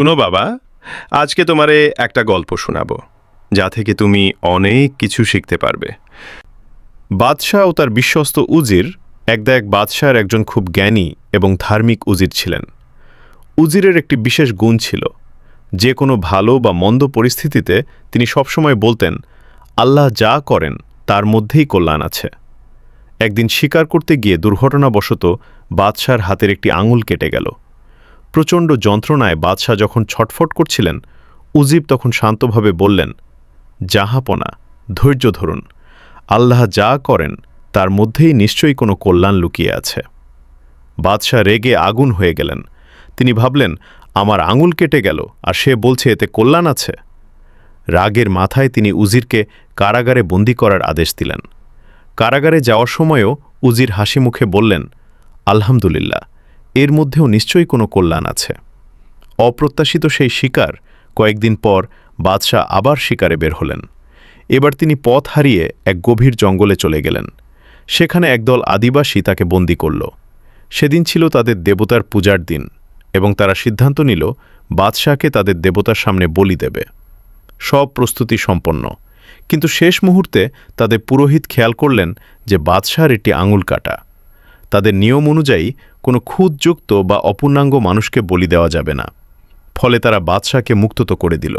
শুনো বাবা, আজকে তোমারে একটা গল্প শোনাবো যা থেকে তুমি অনেক কিছু শিখতে পারবে। বাদশাহ ও তার বিশ্বস্ত উজির। এক বাদশাহর একজন খুব জ্ঞানী এবং ধার্মিক উজির ছিলেন। উজিরের একটি বিশেষ গুণ ছিল, যে কোনো ভালো বা মন্দ পরিস্থিতিতে তিনি সবসময় বলতেন, আল্লাহ যা করেন তার মধ্যেই কল্যাণ আছে। একদিন শিকার করতে গিয়ে দুর্ঘটনাবশত বাদশাহর হাতের একটি আঙুল কেটে গেল। প্রচণ্ড যন্ত্রণায় বাদশাহ যখন ছটফট করছিলেন, উজির তখন শান্তভাবে বললেন, জাহাপনা, ধৈর্য ধরুন, আল্লাহ যা করেন তার মধ্যেই নিশ্চয়ই কোনো কল্যাণ লুকিয়ে আছে। বাদশাহ রেগে আগুন হয়ে গেলেন। তিনি ভাবলেন, আমার আঙুল কেটে গেল আর সে বলছে এতে কল্যাণ আছে। রাগের মাথায় তিনি উজিরকে কারাগারে বন্দী করার আদেশ দিলেন। কারাগারে যাওয়ার সময়ও উজির হাসি মুখে বললেন, আলহামদুলিল্লাহ, এর মধ্যেও নিশ্চয়ই কোনো কল্যাণ আছে। অপ্রত্যাশিত সেই শিকার কয়েকদিন পর বাদশাহ আবার শিকারে বের হলেন। এবার তিনি পথ হারিয়ে এক গভীর জঙ্গলে চলে গেলেন। সেখানে একদল আদিবাসী তাকে বন্দী করল। সেদিন ছিল তাদের দেবতার পূজার দিন এবং তারা সিদ্ধান্ত নিল বাদশাহকে তাদের দেবতার সামনে বলি দেবে। সব প্রস্তুতি সম্পন্ন, কিন্তু শেষ মুহূর্তে তাদের পুরোহিত খেয়াল করলেন যে বাদশাহর একটি আঙুল কাটা। তাদের নিয়ম অনুযায়ী কোনো খুঁতযুক্ত বা অপূর্ণাঙ্গ মানুষকে বলি দেওয়া যাবে না। ফলে তারা বাদশাহকে মুক্ত করে দিল।